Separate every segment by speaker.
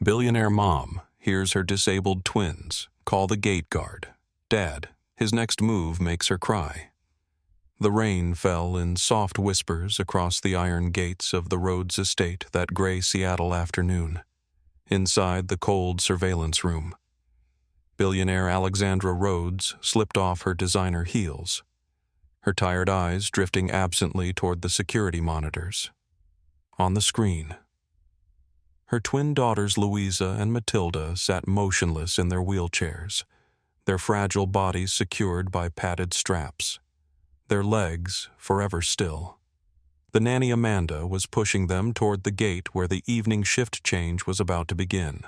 Speaker 1: Billionaire mom hears her disabled twins call the gate guard. Dad, his next move makes her cry. The rain fell in soft whispers across the iron gates of the Rhodes estate that gray Seattle afternoon. Inside the cold surveillance room, billionaire Alexandra Rhodes slipped off her designer heels, her tired eyes drifting absently toward the security monitors. On the screen, her twin daughters Louisa and Matilda sat motionless in their wheelchairs, their fragile bodies secured by padded straps, their legs forever still. The nanny Amanda was pushing them toward the gate where the evening shift change was about to begin.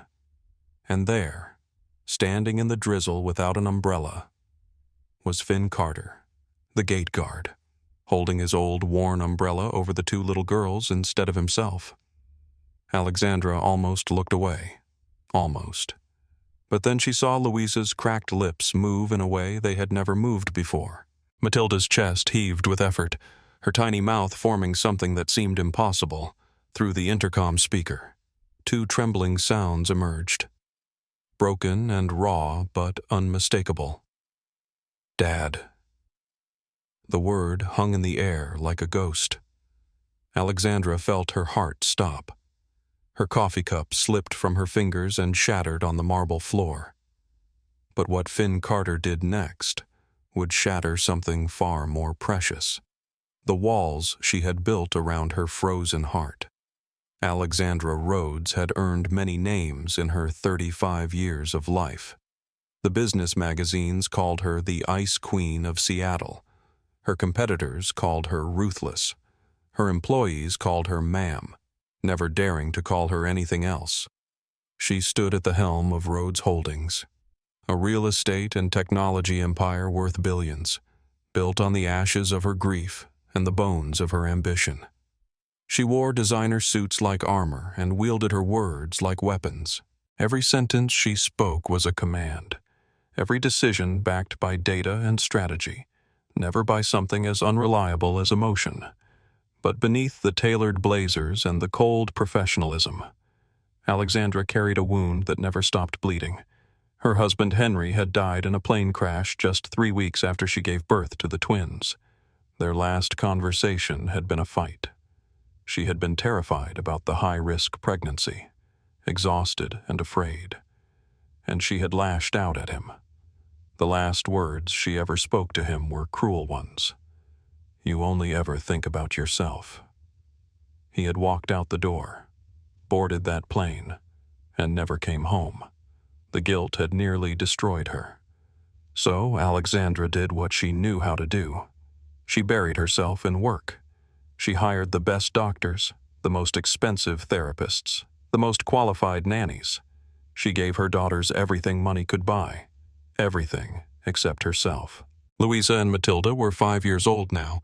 Speaker 1: And there, standing in the drizzle without an umbrella, was Finn Carter, the gate guard, holding his old worn umbrella over the two little girls instead of himself. Alexandra almost looked away. Almost. But then she saw Louisa's cracked lips move in a way they had never moved before. Matilda's chest heaved with effort, her tiny mouth forming something that seemed impossible. Through the intercom speaker, two trembling sounds emerged. Broken and raw, but unmistakable. Dad. The word hung in the air like a ghost. Alexandra felt her heart stop. Her coffee cup slipped from her fingers and shattered on the marble floor. But what Finn Carter did next would shatter something far more precious. The walls she had built around her frozen heart. Alexandra Rhodes had earned many names in her 35 years of life. The business magazines called her the Ice Queen of Seattle. Her competitors called her ruthless. Her employees called her ma'am, never daring to call her anything else. She stood at the helm of Rhodes Holdings, a real estate and technology empire worth billions, built on the ashes of her grief and the bones of her ambition. She wore designer suits like armor and wielded her words like weapons. Every sentence she spoke was a command, every decision backed by data and strategy, never by something as unreliable as emotion. But beneath the tailored blazers and the cold professionalism, Alexandra carried a wound that never stopped bleeding. Her husband Henry had died in a plane crash just 3 weeks after she gave birth to the twins. Their last conversation had been a fight. She had been terrified about the high-risk pregnancy, exhausted and afraid, and she had lashed out at him. The last words she ever spoke to him were cruel ones. "You only ever think about yourself." He had walked out the door, boarded that plane, and never came home. The guilt had nearly destroyed her. So Alexandra did what she knew how to do. She buried herself in work. She hired the best doctors, the most expensive therapists, the most qualified nannies. She gave her daughters everything money could buy, everything except herself. Louisa and Matilda were 5 years old now,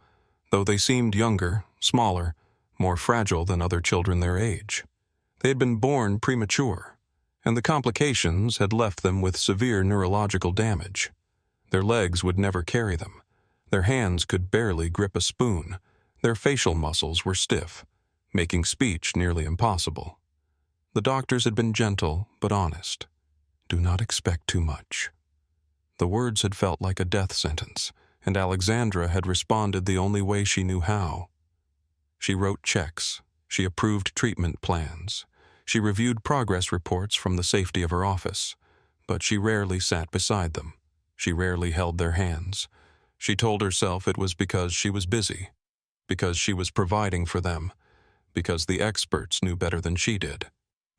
Speaker 1: though they seemed younger, smaller, more fragile than other children their age. They had been born premature, and the complications had left them with severe neurological damage. Their legs would never carry them. Their hands could barely grip a spoon. Their facial muscles were stiff, making speech nearly impossible. The doctors had been gentle but honest. "Do not expect too much." The words had felt like a death sentence, and Alexandra had responded the only way she knew how. She wrote checks. She approved treatment plans. She reviewed progress reports from the safety of her office, but she rarely sat beside them. She rarely held their hands. She told herself it was because she was busy, because she was providing for them, because the experts knew better than she did.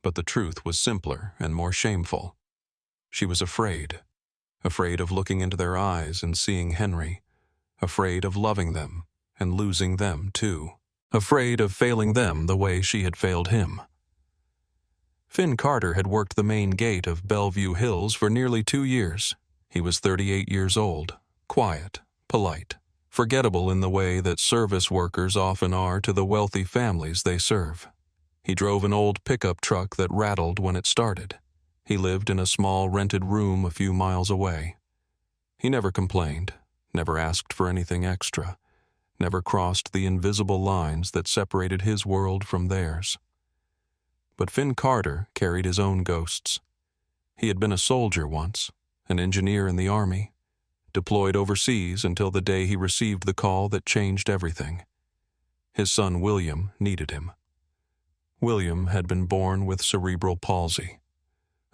Speaker 1: But the truth was simpler and more shameful. She was afraid of looking into their eyes and seeing Henry, afraid of loving them and losing them too, afraid of failing them the way she had failed him. Finn Carter had worked the main gate of Bellevue Hills for nearly 2 years. He was 38 years old, quiet, polite, forgettable in the way that service workers often are to the wealthy families they serve. He drove an old pickup truck that rattled when it started. He lived in a small rented room a few miles away. He never complained, never asked for anything extra, never crossed the invisible lines that separated his world from theirs. But Finn Carter carried his own ghosts. He had been a soldier once, an engineer in the Army, deployed overseas until the day he received the call that changed everything. His son William needed him. William had been born with cerebral palsy,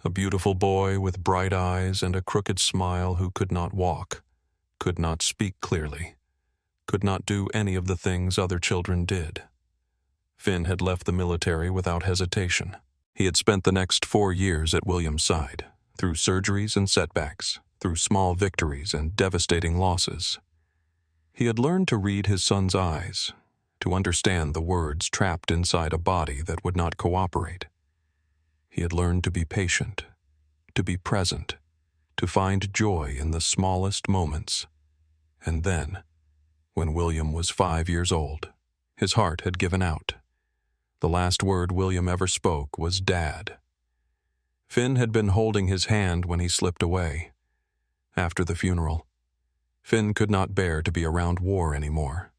Speaker 1: a beautiful boy with bright eyes and a crooked smile who could not walk, could not speak clearly, could not do any of the things other children did. Finn had left the military without hesitation. He had spent the next 4 years at William's side, through surgeries and setbacks, through small victories and devastating losses. He had learned to read his son's eyes, to understand the words trapped inside a body that would not cooperate. He had learned to be patient, to be present, to find joy in the smallest moments. And then, when William was 5 years old, his heart had given out. The last word William ever spoke was Dad. Finn had been holding his hand when he slipped away. After the funeral, Finn could not bear to be around war anymore.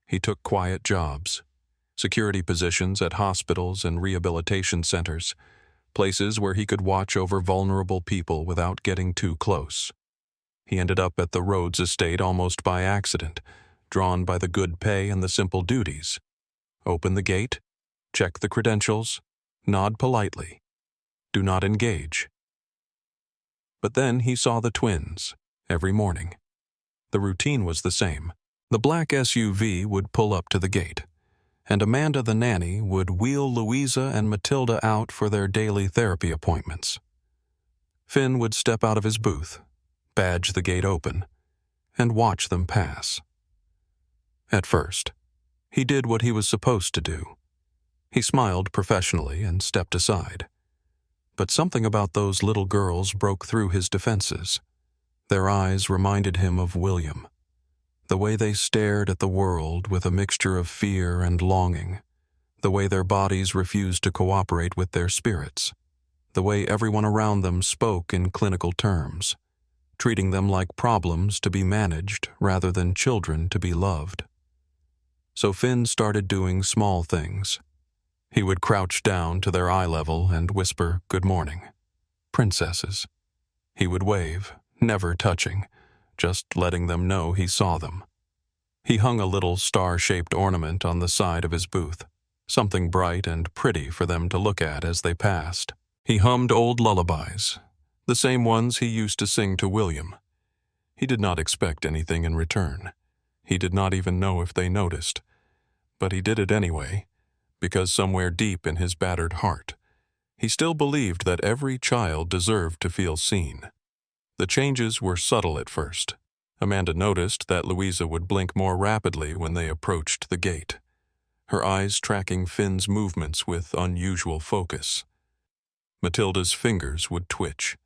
Speaker 1: He took quiet jobs, security positions at hospitals and rehabilitation centers, places where he could watch over vulnerable people without getting too close. He ended up at the Rhodes estate almost by accident, drawn by the good pay and the simple duties. Open the gate, check the credentials, nod politely. Do not engage. But then he saw the twins every morning. The routine was the same. The black SUV would pull up to the gate, and Amanda the nanny would wheel Louisa and Matilda out for their daily therapy appointments. Finn would step out of his booth, badge the gate open, and watch them pass. At first, he did what he was supposed to do. He smiled professionally and stepped aside. But something about those little girls broke through his defenses. Their eyes reminded him of William. The way they stared at the world with a mixture of fear and longing. The way their bodies refused to cooperate with their spirits. The way everyone around them spoke in clinical terms, treating them like problems to be managed rather than children to be loved. So Finn started doing small things. He would crouch down to their eye level and whisper, "Good morning, princesses." He would wave, never touching, just letting them know he saw them. He hung a little star-shaped ornament on the side of his booth, something bright and pretty for them to look at as they passed. He hummed old lullabies, the same ones he used to sing to William. He did not expect anything in return. He did not even know if they noticed. But he did it anyway, because somewhere deep in his battered heart, he still believed that every child deserved to feel seen. The changes were subtle at first. Amanda noticed that Louisa would blink more rapidly when they approached the gate, her eyes tracking Finn's movements with unusual focus. Matilda's fingers would twitch,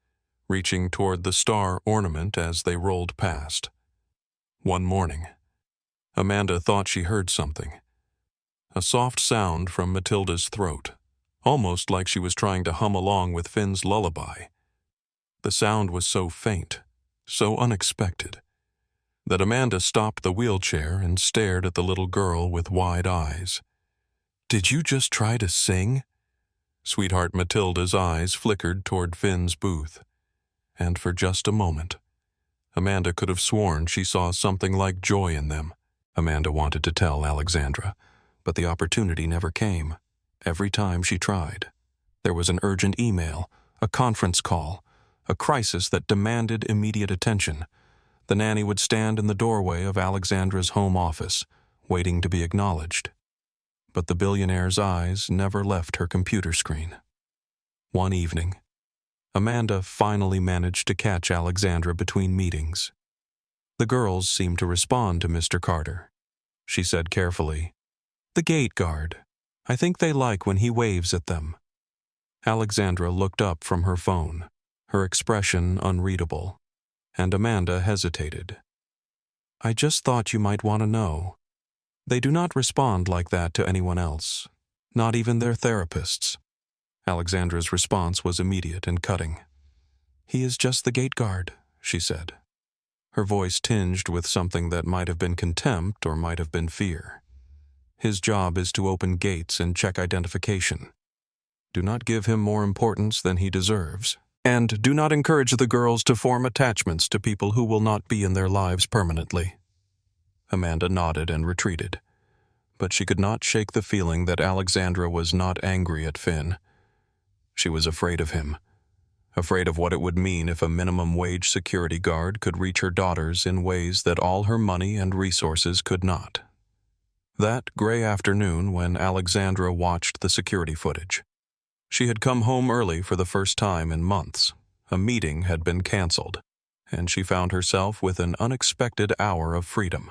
Speaker 1: reaching toward the star ornament as they rolled past. One morning, Amanda thought she heard something. A soft sound from Matilda's throat, almost like she was trying to hum along with Finn's lullaby. The sound was so faint, so unexpected, that Amanda stopped the wheelchair and stared at the little girl with wide eyes. "Did you just try to sing?" Sweetheart Matilda's eyes flickered toward Finn's booth, and for just a moment, Amanda could have sworn she saw something like joy in them. Amanda wanted to tell Alexandra, but the opportunity never came. Every time she tried, there was an urgent email, a conference call, a crisis that demanded immediate attention. The nanny would stand in the doorway of Alexandra's home office, waiting to be acknowledged. But the billionaire's eyes never left her computer screen. One evening, Amanda finally managed to catch Alexandra between meetings. The girls seemed to respond to Mr. Carter. She said carefully, "The gate guard. I think they like when he waves at them." Alexandra looked up from her phone, her expression unreadable, and Amanda hesitated. "I just thought you might want to know. They do not respond like that to anyone else, not even their therapists." Alexandra's response was immediate and cutting. "He is just the gate guard," she said, her voice tinged with something that might have been contempt or might have been fear. "His job is to open gates and check identification. Do not give him more importance than he deserves. And do not encourage the girls to form attachments to people who will not be in their lives permanently." Amanda nodded and retreated, but she could not shake the feeling that Alexandra was not angry at Finn. She was afraid of him, afraid of what it would mean if a minimum wage security guard could reach her daughters in ways that all her money and resources could not. That gray afternoon when Alexandra watched the security footage, she had come home early for the first time in months. A meeting had been canceled, and she found herself with an unexpected hour of freedom.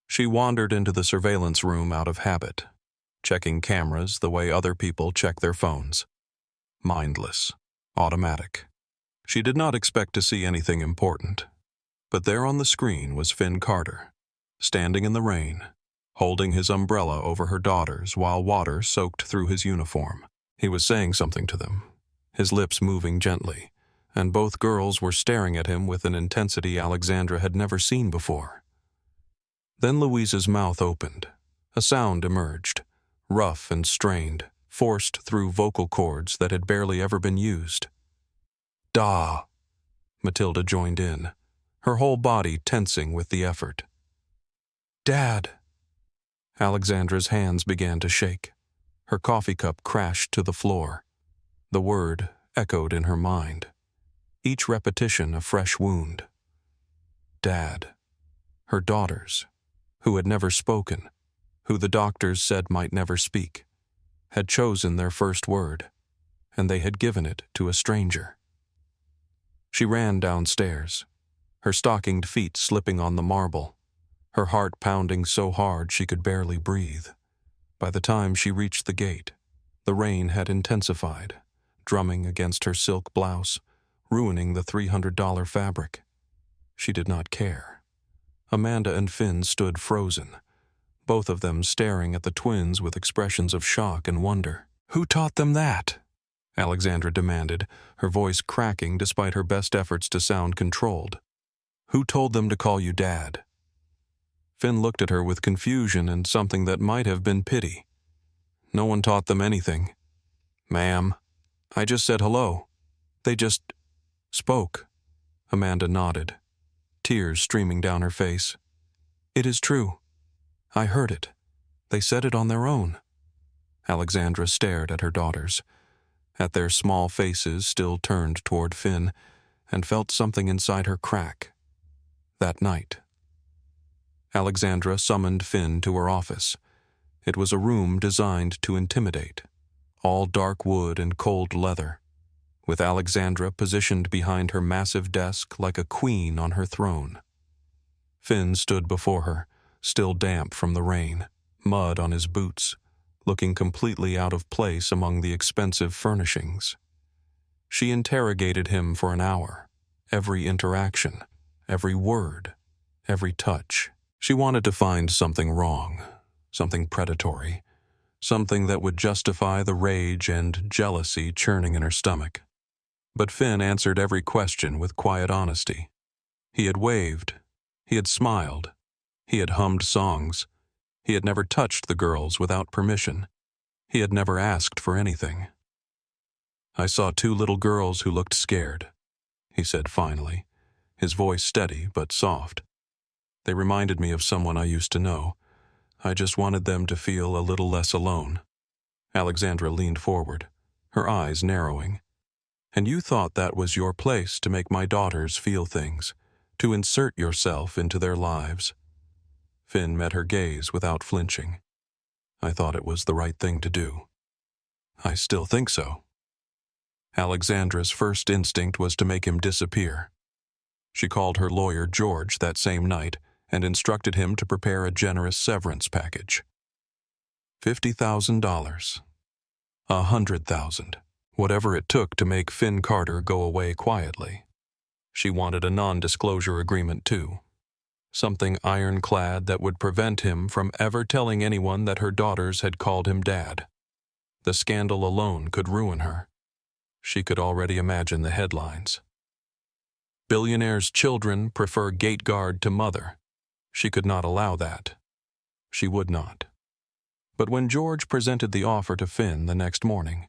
Speaker 1: She wandered into the surveillance room out of habit, checking cameras the way other people check their phones. Mindless, automatic. She did not expect to see anything important, but there on the screen was Finn Carter, standing in the rain, holding his umbrella over her daughters while water soaked through his uniform. He was saying something to them, his lips moving gently, and both girls were staring at him with an intensity Alexandra had never seen before. Then Louise's mouth opened. A sound emerged, rough and strained, forced through vocal cords that had barely ever been used. "Da!" Matilda joined in, her whole body tensing with the effort. "Dad!" Alexandra's hands began to shake. Her coffee cup crashed to the floor. The word echoed in her mind, each repetition a fresh wound. Dad. Her daughters, who had never spoken, who the doctors said might never speak, had chosen their first word, and they had given it to a stranger. She ran downstairs, her stockinged feet slipping on the marble, her heart pounding so hard she could barely breathe. By the time she reached the gate, the rain had intensified, drumming against her silk blouse, ruining the $300 fabric. She did not care. Amanda and Finn stood frozen, both of them staring at the twins with expressions of shock and wonder. "Who taught them that?" Alexandra demanded, her voice cracking despite her best efforts to sound controlled. "Who told them to call you Dad?" Finn looked at her with confusion and something that might have been pity. "No one taught them anything. Ma'am, I just said hello. They just spoke." Amanda nodded, tears streaming down her face. "It is true. I heard it. They said it on their own." Alexandra stared at her daughters, at their small faces still turned toward Finn, and felt something inside her crack. That night, Alexandra summoned Finn to her office. It was a room designed to intimidate, all dark wood and cold leather, with Alexandra positioned behind her massive desk like a queen on her throne. Finn stood before her, still damp from the rain, mud on his boots, looking completely out of place among the expensive furnishings. She interrogated him for an hour, every interaction, every word, every touch. She wanted to find something wrong, something predatory, something that would justify the rage and jealousy churning in her stomach. But Finn answered every question with quiet honesty. He had waved, he had smiled, he had hummed songs, he had never touched the girls without permission, he had never asked for anything. "I saw two little girls who looked scared," he said finally, his voice steady but soft. "They reminded me of someone I used to know. I just wanted them to feel a little less alone." Alexandra leaned forward, her eyes narrowing. "And you thought that was your place to make my daughters feel things, to insert yourself into their lives." Finn met her gaze without flinching. "I thought it was the right thing to do. I still think so." Alexandra's first instinct was to make him disappear. She called her lawyer George that same night and instructed him to prepare a generous severance package. $50,000. $100,000. Whatever it took to make Finn Carter go away quietly. She wanted a non-disclosure agreement too. Something ironclad that would prevent him from ever telling anyone that her daughters had called him Dad. The scandal alone could ruin her. She could already imagine the headlines. "Billionaire's children prefer gate guard to mother." She could not allow that. She would not. But when George presented the offer to Finn the next morning,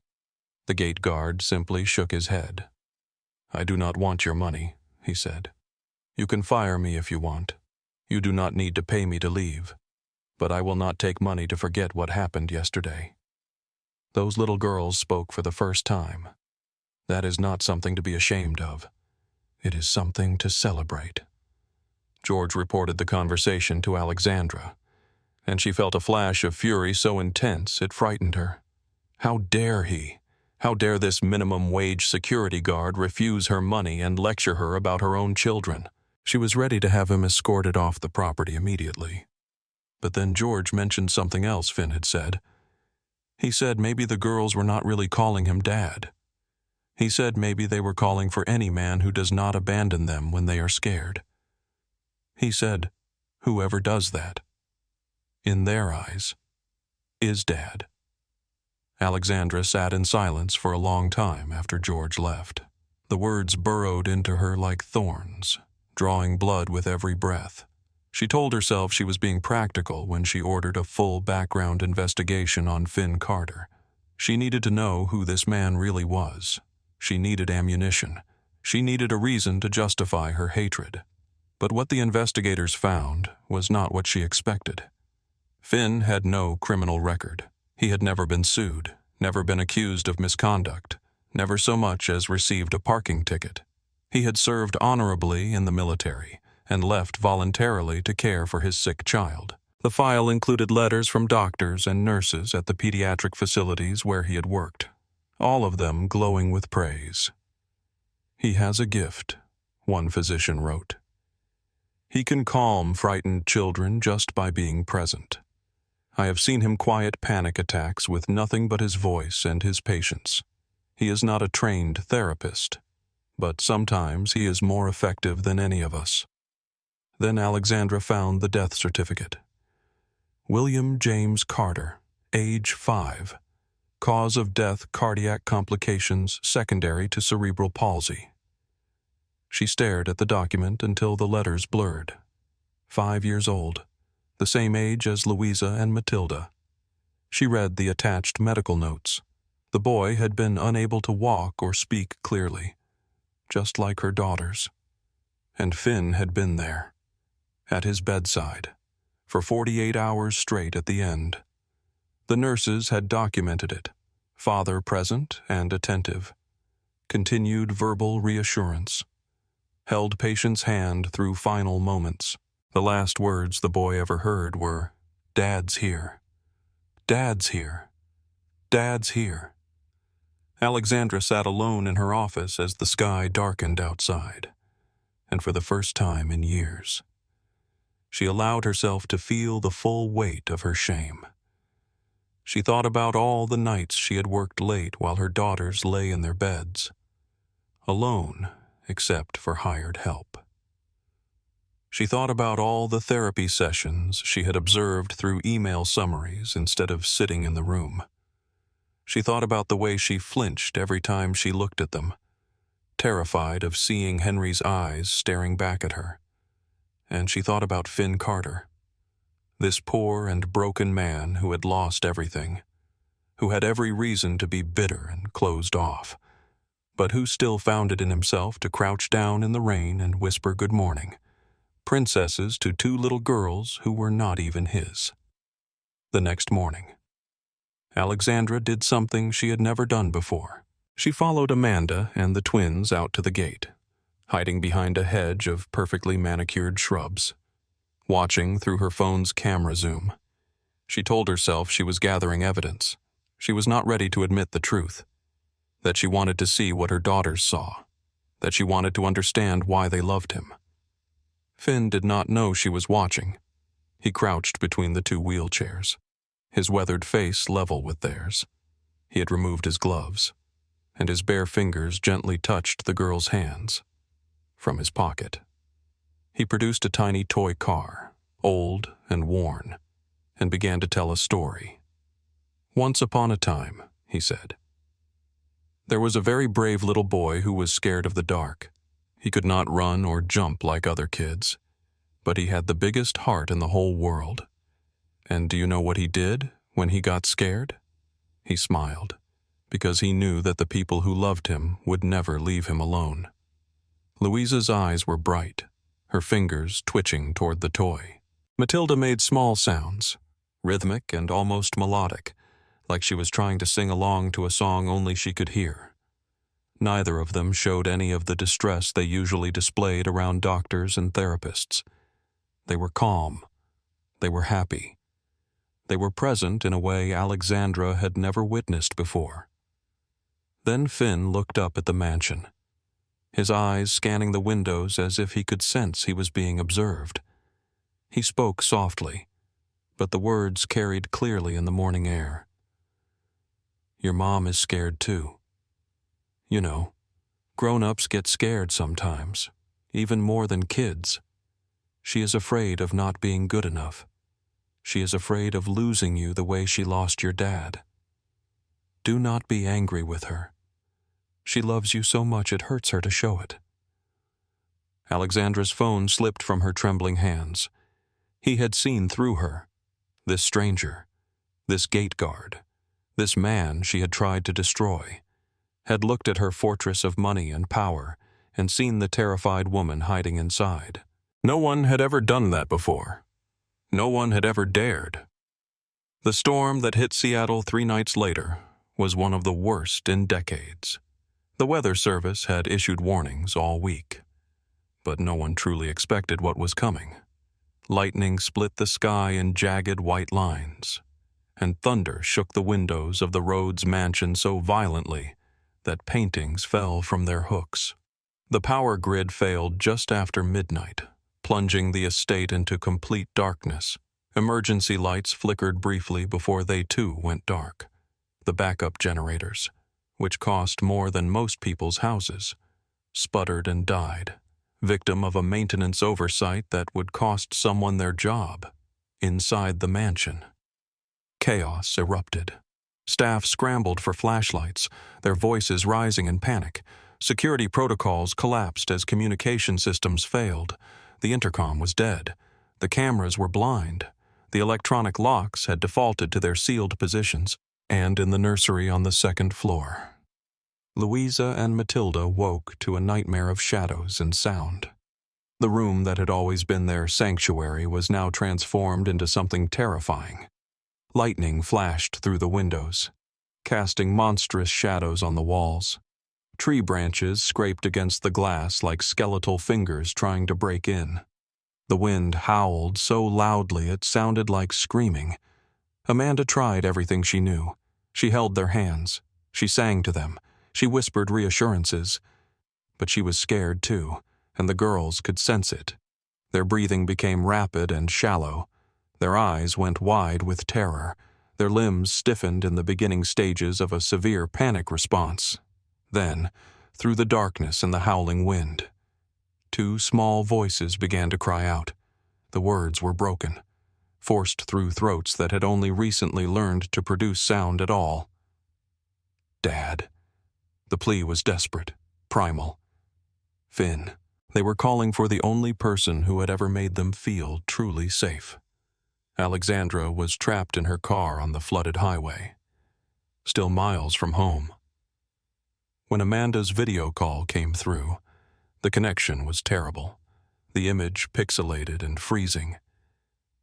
Speaker 1: The gate guard simply shook his head. "I do not want your money," he said. "You can fire me if you want. You do not need to pay me to leave. But I will not take money to forget what happened yesterday." Those little girls spoke for the first time. That is not something to be ashamed of. It is something to celebrate. George reported the conversation to Alexandra, and she felt a flash of fury so intense it frightened her. How dare he? How dare this minimum wage security guard refuse her money and lecture her about her own children? She was ready to have him escorted off the property immediately. But then George mentioned something else Finn had said. He said maybe the girls were not really calling him Dad. He said maybe they were calling for any man who does not abandon them when they are scared. He said, whoever does that, in their eyes, is Dad. Alexandra sat in silence for a long time after George left. The words burrowed into her like thorns, drawing blood with every breath. She told herself she was being practical when she ordered a full background investigation on Finn Carter. She needed to know who this man really was. She needed ammunition. She needed a reason to justify her hatred. But what the investigators found was not what she expected. Finn had no criminal record. He had never been sued, never been accused of misconduct, never so much as received a parking ticket. He had served honorably in the military and left voluntarily to care for his sick child. The file included letters from doctors and nurses at the pediatric facilities where he had worked, all of them glowing with praise. "He has a gift," one physician wrote. "He can calm frightened children just by being present. I have seen him quiet panic attacks with nothing but his voice and his patience. He is not a trained therapist, but sometimes he is more effective than any of us." Then Alexandra found the death certificate. William James Carter, age 5. Cause of death cardiac complications secondary to cerebral palsy. She stared at the document until the letters blurred. 5 years old, the same age as Louisa and Matilda. She read the attached medical notes. The boy had been unable to walk or speak clearly, just like her daughters. And Finn had been there, at his bedside, for 48 hours straight at the end. The nurses had documented it, father present and attentive, continued verbal reassurance, held patient's hand through final moments. The last words the boy ever heard were, "Dad's here. Dad's here. Dad's here." Alexandra sat alone in her office as the sky darkened outside, and for the first time in years, she allowed herself to feel the full weight of her shame. She thought about all the nights she had worked late while her daughters lay in their beds, alone except for hired help. She thought about all the therapy sessions she had observed through email summaries instead of sitting in the room. She thought about the way she flinched every time she looked at them, terrified of seeing Henry's eyes staring back at her. And she thought about Finn Carter, this poor and broken man who had lost everything, who had every reason to be bitter and closed off, but who still found it in himself to crouch down in the rain and whisper good morning, princesses to 2 little girls who were not even his. The next morning, Alexandra did something she had never done before. She followed Amanda and the twins out to the gate, hiding behind a hedge of perfectly manicured shrubs, watching through her phone's camera zoom. She told herself she was gathering evidence. She was not ready to admit the truth, that she wanted to see what her daughters saw, that she wanted to understand why they loved him. Finn did not know she was watching. He crouched between the 2 wheelchairs, his weathered face level with theirs. He had removed his gloves, and his bare fingers gently touched the girl's hands. From his pocket, he produced a tiny toy car, old and worn, and began to tell a story. "Once upon a time," he said, "there was a very brave little boy who was scared of the dark. He could not run or jump like other kids, but he had the biggest heart in the whole world. And do you know what he did when he got scared?" He smiled, because he knew that the people who loved him would never leave him alone. Louisa's eyes were bright, her fingers twitching toward the toy. Matilda made small sounds, rhythmic and almost melodic, like she was trying to sing along to a song only she could hear. Neither of them showed any of the distress they usually displayed around doctors and therapists. They were calm. They were happy. They were present in a way Alexandra had never witnessed before. Then Finn looked up at the mansion, his eyes scanning the windows as if he could sense he was being observed. He spoke softly, but the words carried clearly in the morning air. "Your mom is scared too. You know, grown-ups get scared sometimes, even more than kids. She is afraid of not being good enough. She is afraid of losing you the way she lost your dad. Do not be angry with her. She loves you so much it hurts her to show it." Alexandra's phone slipped from her trembling hands. He had seen through her. This stranger, this gate guard, this man she had tried to destroy, had looked at her fortress of money and power and seen the terrified woman hiding inside. No one had ever done that before. No one had ever dared. The storm that hit Seattle 3 nights later was one of the worst in decades. The Weather Service had issued warnings all week, but no one truly expected what was coming. Lightning split the sky in jagged white lines, and thunder shook the windows of the Rhodes mansion so violently that paintings fell from their hooks. The power grid failed just after midnight, plunging the estate into complete darkness. Emergency lights flickered briefly before they too went dark. The backup generators, which cost more than most people's houses, sputtered and died, victim of a maintenance oversight that would cost someone their job. Inside the mansion, chaos erupted. Staff scrambled for flashlights, their voices rising in panic. Security protocols collapsed as communication systems failed. The intercom was dead. The cameras were blind. The electronic locks had defaulted to their sealed positions, and in the nursery on the second floor, Louisa and Matilda woke to a nightmare of shadows and sound. The room that had always been their sanctuary was now transformed into something terrifying. Lightning flashed through the windows, casting monstrous shadows on the walls. Tree branches scraped against the glass like skeletal fingers trying to break in. The wind howled so loudly it sounded like screaming. Amanda tried everything she knew. She held their hands. She sang to them. She whispered reassurances. But she was scared too, and the girls could sense it. Their breathing became rapid and shallow. Their eyes went wide with terror. Their limbs stiffened in the beginning stages of a severe panic response. Then, through the darkness and the howling wind, 2 small voices began to cry out. The words were broken, forced through throats that had only recently learned to produce sound at all. "Dad." The plea was desperate, primal. "Finn." They were calling for the only person who had ever made them feel truly safe. Alexandra was trapped in her car on the flooded highway, still miles from home. When Amanda's video call came through, the connection was terrible, the image pixelated and freezing.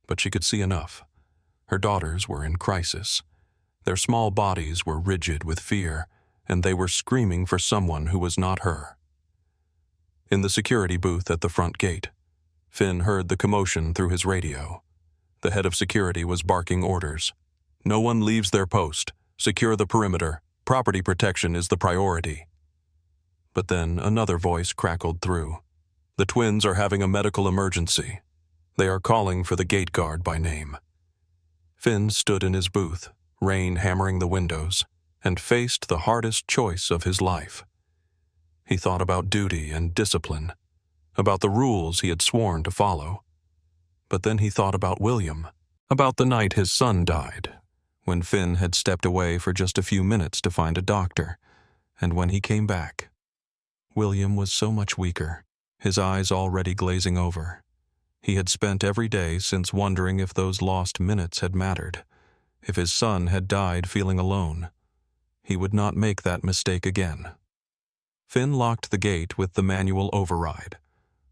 Speaker 1: But she could see enough. Her daughters were in crisis. Their small bodies were rigid with fear, and they were screaming for someone who was not her. In the security booth at the front gate, Finn heard the commotion through his radio. The head of security was barking orders. "No one leaves their post. Secure the perimeter. Property protection is the priority." But then another voice crackled through. "The twins are having a medical emergency. They are calling for the gate guard by name." Finn stood in his booth, rain hammering the windows, and faced the hardest choice of his life. He thought about duty and discipline, about the rules he had sworn to follow. But then he thought about William, about the night his son died, when Finn had stepped away for just a few minutes to find a doctor, and when he came back. William was so much weaker, his eyes already glazing over. He had spent every day since wondering if those lost minutes had mattered, if his son had died feeling alone. He would not make that mistake again. Finn locked the gate with the manual override,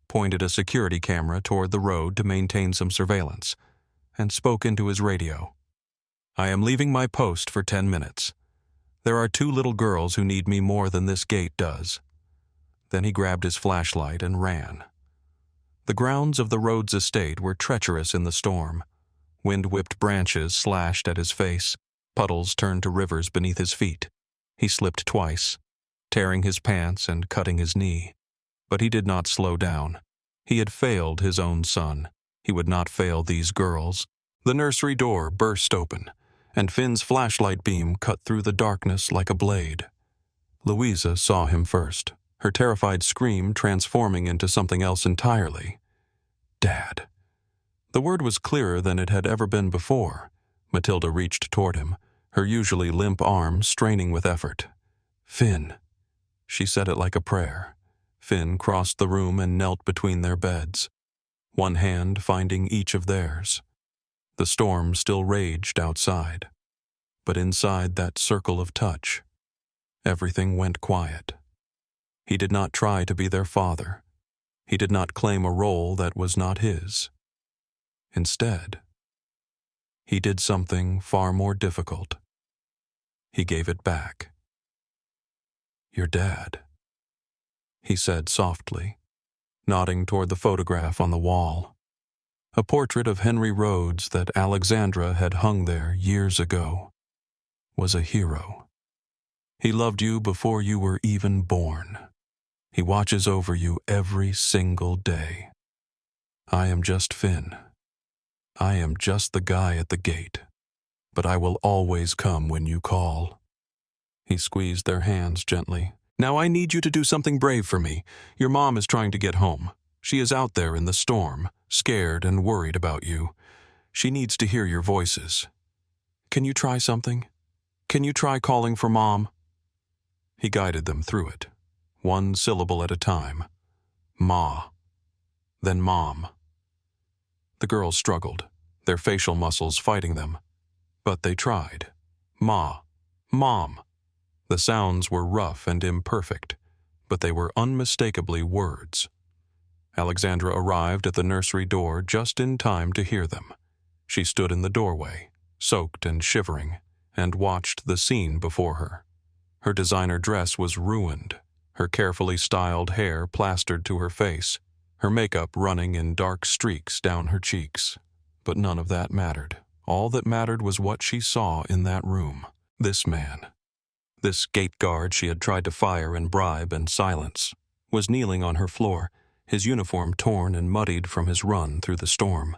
Speaker 1: pointed a security camera toward the road to maintain some surveillance, and spoke into his radio. "I am leaving my post for 10 minutes. There are 2 little girls who need me more than this gate does." Then he grabbed his flashlight and ran. The grounds of the Rhodes estate were treacherous in the storm. Wind-whipped branches slashed at his face. Puddles turned to rivers beneath his feet. He slipped twice, tearing his pants and cutting his knee. But he did not slow down. He had failed his own son. He would not fail these girls. The nursery door burst open, and Finn's flashlight beam cut through the darkness like a blade. Louisa saw him first, her terrified scream transforming into something else entirely. "Dad." The word was clearer than it had ever been before. Matilda reached toward him, her usually limp arm straining with effort. "Finn." She said it like a prayer. Finn crossed the room and knelt between their beds, one hand finding each of theirs. The storm still raged outside, but inside that circle of touch, everything went quiet. He did not try to be their father. He did not claim a role that was not his. Instead, he did something far more difficult. He gave it back. "Your dad," he said softly, nodding toward the photograph on the wall. A portrait of Henry Rhodes that Alexandra had hung there years ago, was a hero. He loved you before you were even born. He watches over you every single day. I am just Finn. I am just the guy at the gate, but I will always come when you call. He squeezed their hands gently. "Now I need you to do something brave for me. Your mom is trying to get home. She is out there in the storm, scared and worried about you. She needs to hear your voices. Can you try something? Can you try calling for Mom?" He guided them through it, one syllable at a time. Ma. Then Mom. The girls struggled, their facial muscles fighting them. But they tried. Ma. Mom. The sounds were rough and imperfect, but they were unmistakably words. Alexandra arrived at the nursery door just in time to hear them. She stood in the doorway, soaked and shivering, and watched the scene before her. Her designer dress was ruined, her carefully styled hair plastered to her face, her makeup running in dark streaks down her cheeks. But none of that mattered. All that mattered was what she saw in that room. This man, this gate guard she had tried to fire and bribe and silence, was kneeling on her floor, his uniform torn and muddied from his run through the storm,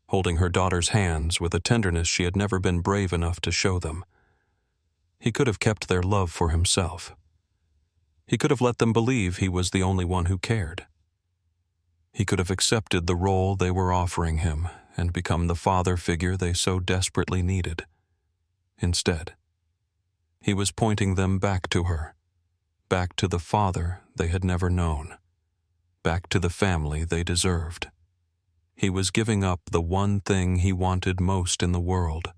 Speaker 1: holding her daughter's hands with a tenderness she had never been brave enough to show them. He could have kept their love for himself. He could have let them believe he was the only one who cared. He could have accepted the role they were offering him and become the father figure they so desperately needed. Instead, he was pointing them back to her, back to the father they had never known, back to the family they deserved. He was giving up the one thing he wanted most in the world,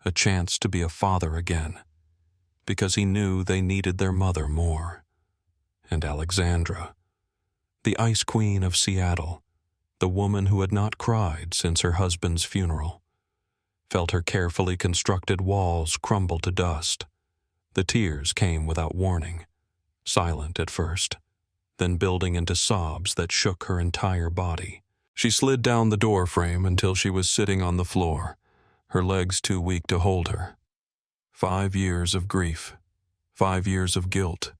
Speaker 1: a chance to be a father again, because he knew they needed their mother more. And Alexandra, the Ice Queen of Seattle, the woman who had not cried since her husband's funeral, felt her carefully constructed walls crumble to dust. The tears came without warning, silent at first, then building into sobs that shook her entire body. She slid down the door frame until she was sitting on the floor, her legs too weak to hold her. 5 years of grief, 5 years of guilt,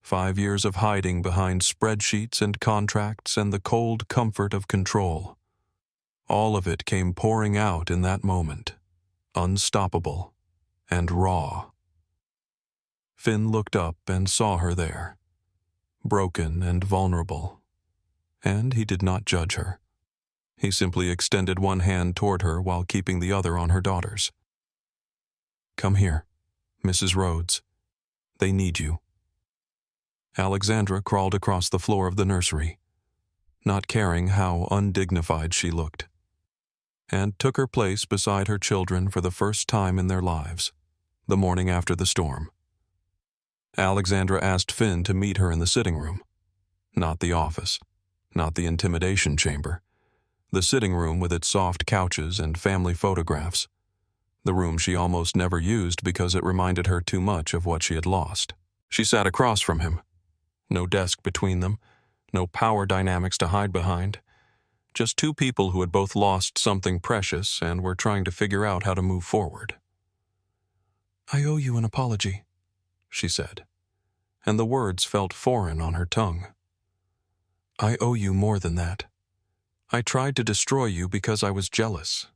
Speaker 1: 5 years of hiding behind spreadsheets and contracts and the cold comfort of control. All of it came pouring out in that moment, unstoppable and raw. Finn looked up and saw her there, broken and vulnerable, and he did not judge her. He simply extended one hand toward her while keeping the other on her daughter's. "Come here, Mrs. Rhodes. They need you." Alexandra crawled across the floor of the nursery, not caring how undignified she looked, and took her place beside her children for the first time in their lives, the morning after the storm. Alexandra asked Finn to meet her in the sitting room. Not the office, not the intimidation chamber. The sitting room with its soft couches and family photographs. The room she almost never used because it reminded her too much of what she had lost. She sat across from him. No desk between them, no power dynamics to hide behind. Just two people who had both lost something precious and were trying to figure out how to move forward. "I owe you an apology," she said, and the words felt foreign on her tongue. "I owe you more than that. I tried to destroy you because I was jealous,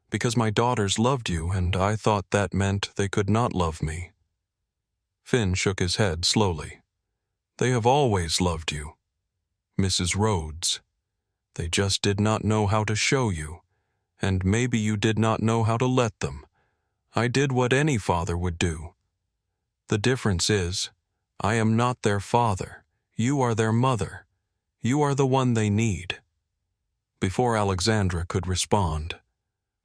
Speaker 1: because my daughters loved you and I thought that meant they could not love me." Finn shook his head slowly. "They have always loved you, Mrs. Rhodes. They just did not know how to show you, and maybe you did not know how to let them. I did what any father would do. The difference is, I am not their father. You are their mother. You are the one they need." Before Alexandra could respond,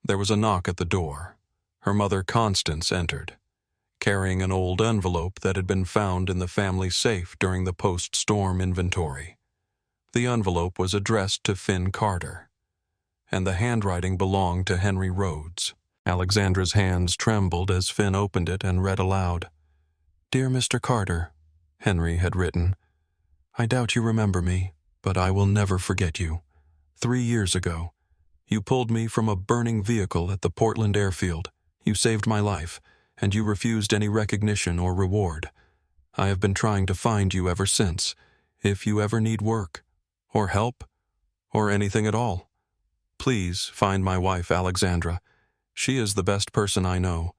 Speaker 1: there was a knock at the door. Her mother Constance entered, carrying an old envelope that had been found in the family safe during the post-storm inventory. The envelope was addressed to Finn Carter, and the handwriting belonged to Henry Rhodes. Alexandra's hands trembled as Finn opened it and read aloud. "Dear Mr. Carter," Henry had written, "I doubt you remember me, but I will never forget you. 3 years ago, you pulled me from a burning vehicle at the Portland airfield. You saved my life, and you refused any recognition or reward. I have been trying to find you ever since. If you ever need work, or help, or anything at all, please find my wife Alexandra. She is the best person I know,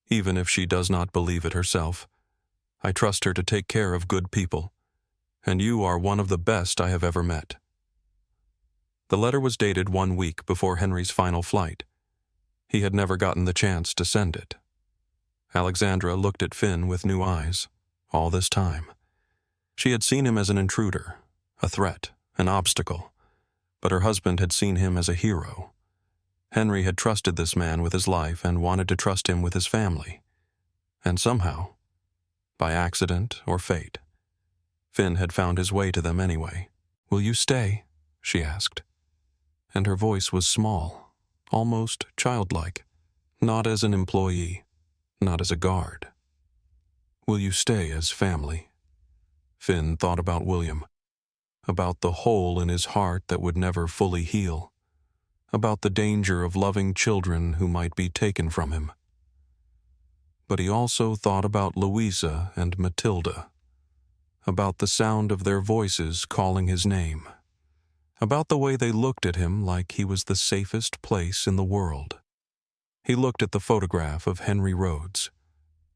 Speaker 1: even if she does not believe it herself. I trust her to take care of good people, and you are one of the best I have ever met." The letter was dated 1 week before Henry's final flight. He had never gotten the chance to send it. Alexandra looked at Finn with new eyes, all this time. She had seen him as an intruder, a threat, an obstacle, but her husband had seen him as a hero. Henry had trusted this man with his life and wanted to trust him with his family. And somehow, by accident or fate, Finn had found his way to them anyway. "Will you stay?" she asked. And her voice was small, almost childlike, not as an employee, not as a guard. "Will you stay as family?" Finn thought about William, about the hole in his heart that would never fully heal, about the danger of loving children who might be taken from him. But he also thought about Louisa and Matilda, about the sound of their voices calling his name, about the way they looked at him like he was the safest place in the world. He looked at the photograph of Henry Rhodes,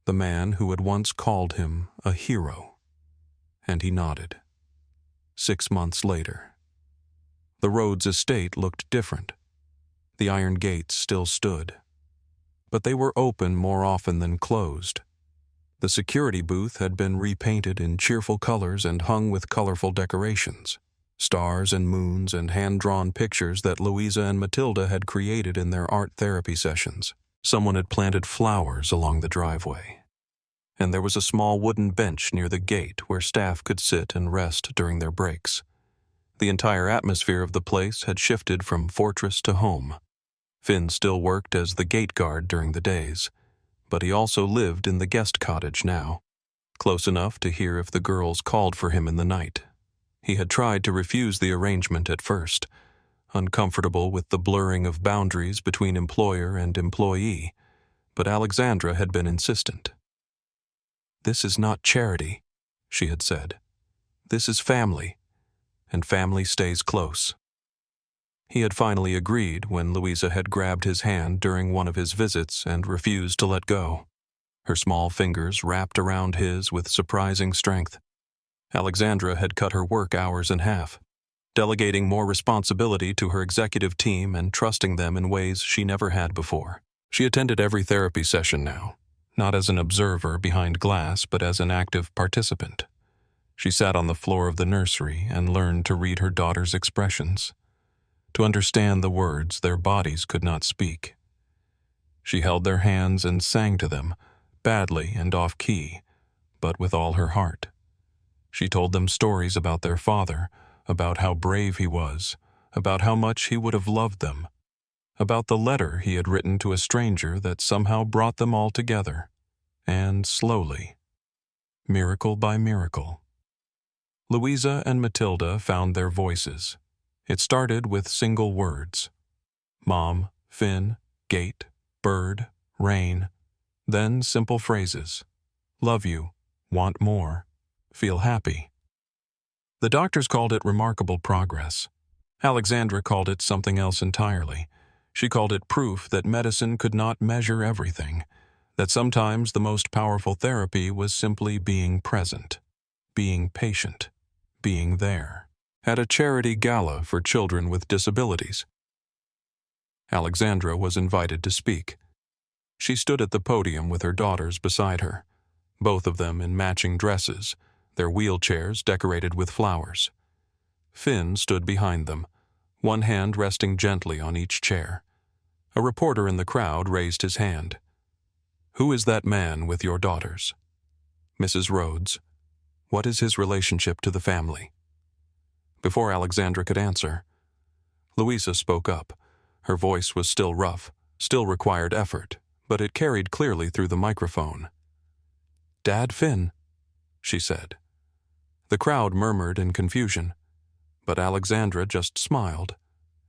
Speaker 1: the man who had once called him a hero, and he nodded. 6 months later, the Rhodes estate looked different. The iron gates still stood, but they were open more often than closed. The security booth had been repainted in cheerful colors and hung with colorful decorations, stars and moons and hand-drawn pictures that Louisa and Matilda had created in their art therapy sessions. Someone had planted flowers along the driveway, and there was a small wooden bench near the gate where staff could sit and rest during their breaks. The entire atmosphere of the place had shifted from fortress to home. Finn still worked as the gate guard during the days, but he also lived in the guest cottage now, close enough to hear if the girls called for him in the night. He had tried to refuse the arrangement at first, uncomfortable with the blurring of boundaries between employer and employee, but Alexandra had been insistent. "This is not charity," she had said. "This is family, and family stays close." He had finally agreed when Louisa had grabbed his hand during one of his visits and refused to let go. Her small fingers wrapped around his with surprising strength. Alexandra had cut her work hours in half, delegating more responsibility to her executive team and trusting them in ways she never had before. She attended every therapy session now, not as an observer behind glass, but as an active participant. She sat on the floor of the nursery and learned to read her daughter's expressions, to understand the words their bodies could not speak. She held their hands and sang to them, badly and off-key, but with all her heart. She told them stories about their father, about how brave he was, about how much he would have loved them, about the letter he had written to a stranger that somehow brought them all together, and slowly, miracle by miracle, Louisa and Matilda found their voices. It started with single words: Mom, Finn, gate, bird, rain, then simple phrases: love you, want more, feel happy. The doctors called it remarkable progress. Alexandra called it something else entirely. She called it proof that medicine could not measure everything, that sometimes the most powerful therapy was simply being present, being patient, being there. At a charity gala for children with disabilities, Alexandra was invited to speak. She stood at the podium with her daughters beside her, both of them in matching dresses, their wheelchairs decorated with flowers. Finn stood behind them, one hand resting gently on each chair. A reporter in the crowd raised his hand. "Who is that man with your daughters?" "Mrs. Rhodes." "What is his relationship to the family?" Before Alexandra could answer, Louisa spoke up. Her voice was still rough, still required effort, but it carried clearly through the microphone. "Dad Finn," she said. The crowd murmured in confusion, but Alexandra just smiled.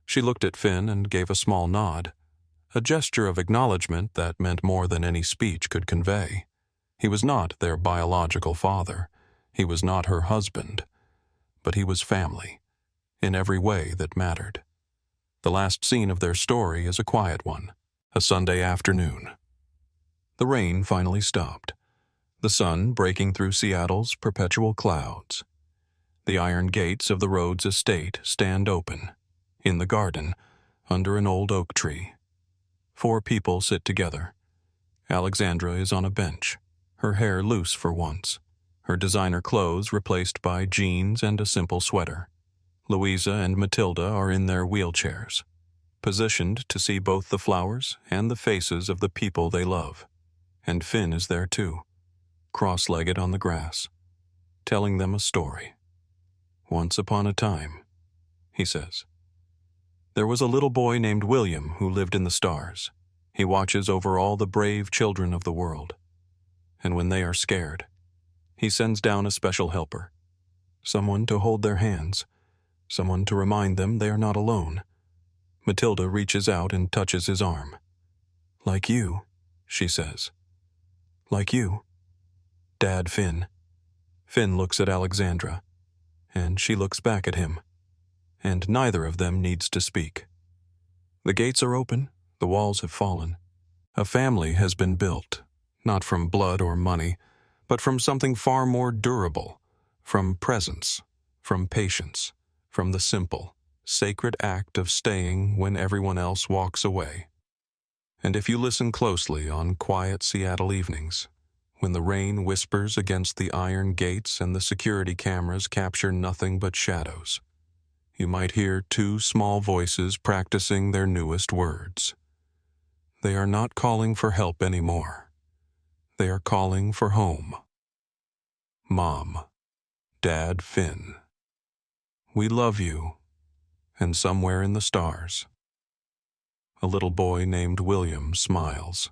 Speaker 1: She looked at Finn and gave a small nod, a gesture of acknowledgement that meant more than any speech could convey. He was not their biological father. He was not her husband. But he was family, in every way that mattered. The last scene of their story is a quiet one, a Sunday afternoon. The rain finally stopped, the sun breaking through Seattle's perpetual clouds. The iron gates of the Rhodes estate stand open, in the garden, under an old oak tree. 4 people sit together. Alexandra is on a bench, her hair loose for once, her designer clothes replaced by jeans and a simple sweater. Louisa and Matilda are in their wheelchairs, positioned to see both the flowers and the faces of the people they love. And Finn is there too, cross-legged on the grass, telling them a story. "Once upon a time," he says, "there was a little boy named William who lived in the stars. He watches over all the brave children of the world. And when they are scared, he sends down a special helper, someone to hold their hands, someone to remind them they are not alone." Matilda reaches out and touches his arm. "Like you," she says. "Like you. Dad Finn." Finn looks at Alexandra, and she looks back at him, and neither of them needs to speak. The gates are open, the walls have fallen. A family has been built, not from blood or money, but from something far more durable, from presence, from patience, from the simple, sacred act of staying when everyone else walks away. And if you listen closely on quiet Seattle evenings, when the rain whispers against the iron gates and the security cameras capture nothing but shadows, you might hear 2 small voices practicing their newest words. They are not calling for help anymore. They are calling for home. Mom, Dad Finn, we love you, and somewhere in the stars, a little boy named William smiles.